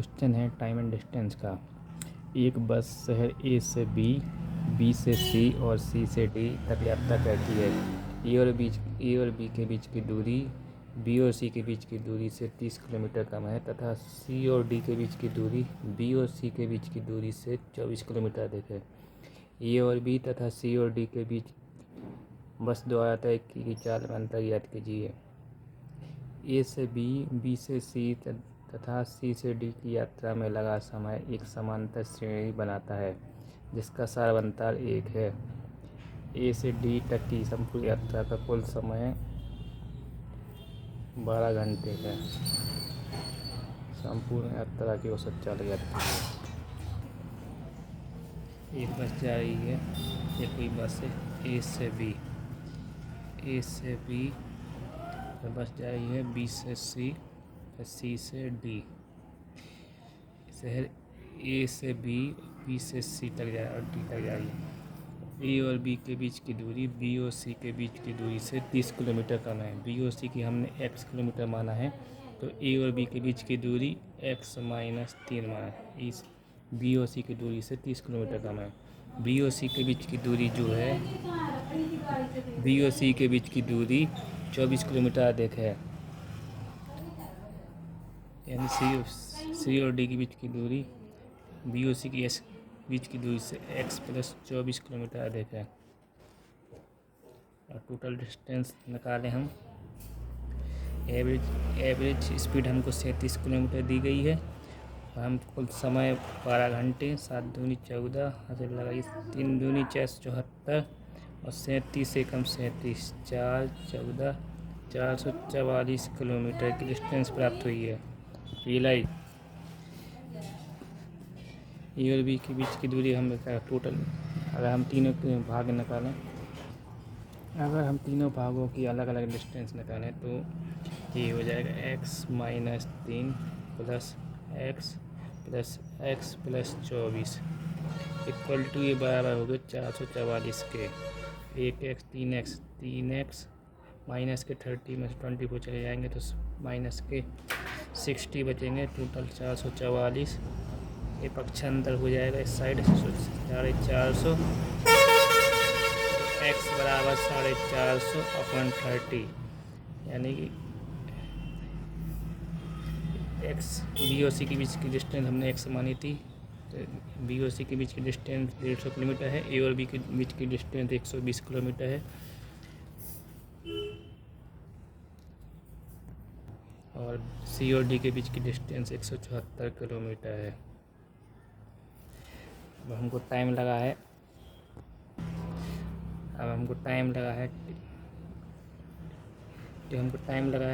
Question है time and distance का। एक बस शहर ए से बी, बी से सी और सी से डी तक यात्रा करती है। ए और बी के बीच की दूरी बी और सी के बीच की दूरी से 30 किलोमीटर कम है तथा सी और डी के बीच की दूरी बी और सी के बीच की दूरी से 24 किलोमीटर अधिक है। ए और बी तथा सी और डी के बीच बस द्वारा तय की चाल में अंतर ज्ञात कीजिए। ए से बी, बी से सी तथा सी से डी की यात्रा में लगा समय एक समांतर श्रेणी बनाता है जिसका सार्वंतर 1 है। ए से डी तक की संपूर्ण यात्रा का कुल समय 12 घंटे है। संपूर्ण यात्रा की औसत चाल ज्ञात कीजिए। एक बस जा रही है, ये कोई बस है ए से बी, ए से बी बस जा रही है, बी से सी, सी से डी। शहर ए से बी, बी से सी तक जा और डी तक जा रही है। ए और बी के बीच की दूरी बी और सी के बीच की दूरी से 30 किलोमीटर कम है। बी और सी की हमने x किलोमीटर माना है, तो ए और बी के बीच की दूरी x - 3 माना है। इस बी और सी की दूरी से 30 किलोमीटर कम है। बी और सी के बीच की दूरी जो है, बी और सी के बीच की दूरी 24 किलोमीटर अधिक है। यानी सी और डी के बीच की दूरी बी और सी की बीच की दूरी से x + 24 किलोमीटर अधिक है। और टोटल डिस्टेंस निकालें हम। एवरेज स्पीड हमको 37 किलोमीटर दी गई है और हम कुल समय 12 घंटे, 7 दूनी 14, हासिल लगाइए 3 दूनी 4 74 और 37 एकम 37, 4 14 444 किलोमीटर की डिस्टेंस प्राप्त हुई है। रियलाइज ए और बी के बीच की दूरी हम टोटल, अगर हम तीनों के भाग निकालें, अगर हम तीनों भागों की अलग अलग डिस्टेंस निकालें तो ये हो जाएगा x - 3 + x + x + 24 equal to ये बराबर हो गए 444 के। 1x 3x माइनस के 30 में से 24 चले जाएंगे तो माइनस के 60 बचेंगे। टोटल 444, ये पक्षांतर हो जाएगा इस साइड 450, x बराबर 450/30, यानी कि x बी और सी के बीच की डिस्टेंस हमने x मानी थी, तो बी और सी के बीच की डिस्टेंस 150 किलोमीटर है। ए और बी के बीच की डिस्टेंस 120 किलोमीटर है और सी और डी के बीच की डिस्टेंस 174 किलोमीटर है। अब हमको टाइम लगा है,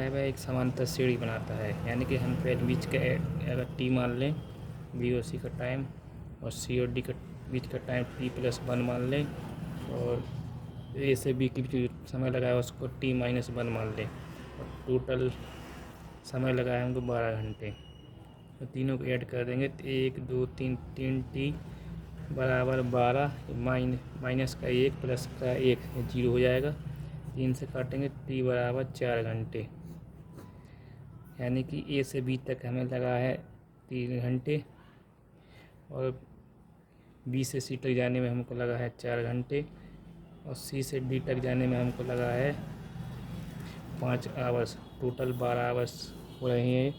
वह एक समांतर सीढ़ी बनाता है। यानी कि हम पहले बीच का अगर टी मान लें, बी और सी का टाइम, और सी और डी का बीच का टाइम t+1 मान लें, और ए से बी के बीच समय लगाया उसको t-1 मान लें, और टोटल समय लगाया हमको 12 घंटे। तो तीनों को ऐड कर देंगे तो 1 2 3 3t बराबर 12, माइनस का 1 प्लस का 1 0 हो जाएगा। 3 से काटेंगे t बराबर 4 घंटे। यानी कि ए से बी तक हमें लगा है 3 घंटे और बी से सी तक जाने में हमको लगा है 4 घंटे और सी से डी तक जाने में हमको लगा है 5 आवर्स। टोटल 12 आवर्स हो रहे हैं।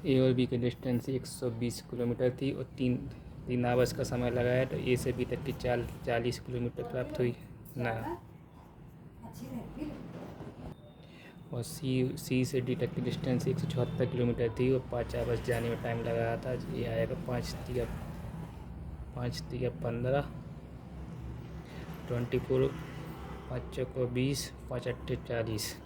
ए और बी की डिस्टेंस 120 किलोमीटर थी और 3 आवर्स का समय लगाया, तो ए से बी तक की 40 किलोमीटर प्राप्त हुई ना। और सी से डी तक की डिस्टेंस 174 किलोमीटर थी और 5 आवर्स जाने में टाइम लगा था। ये आएगा 5 × 15, 24, 5 × 20, 5 × 40।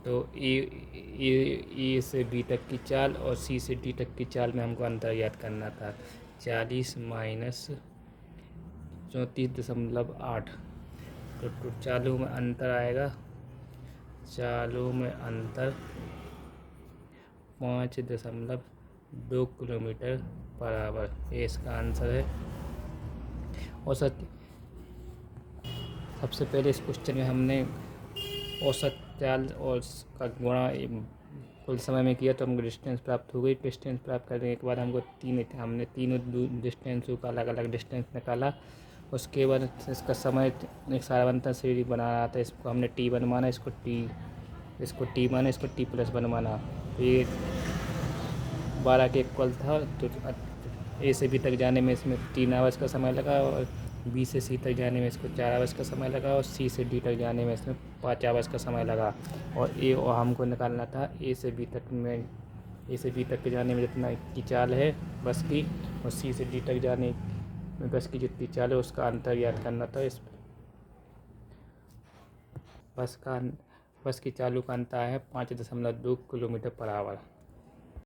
तो ए से बी तक की चाल और सी से डी तक की चाल में हमको अंतर ज्ञात करना था। 40 - 34.8, तो चालों में अंतर आएगा, चालों में अंतर 5.2 किलोमीटर बराबर, ये इसका आंसर है। औसत, सबसे पहले इस क्वेश्चन में हमने औसत चाल और का गुणा कुल समय में किया तो हमको डिस्टेंस प्राप्त हो गई। डिस्टेंस प्राप्त करने के बाद हमने तीनों डिस्टेंसों का अलग अलग डिस्टेंस निकाला। उसके बाद इसका समय एक सारवंतर सीढ़ी बना रहा था, इसको हमने टी वन माना, इसको टी माना, इसको टी प्लस वन माना। फिर 12 के इक्वल था तो ए से बी तक जाने में इसमें 3 आवर्स का समय लगा, और बी से सी तक जाने में इसको 4 आवर्स का समय लगा, और सी से डी तक जाने में इसमें 5 आवर्स का समय लगा। और हमको निकालना था ए से बी तक के जाने में जितना की चाल है बस की, और सी से डी तक जाने में बस की जितनी चाल है उसका अंतर याद करना था। इस बस की चालों का अंतर है 5.2 किलोमीटर पर आवर।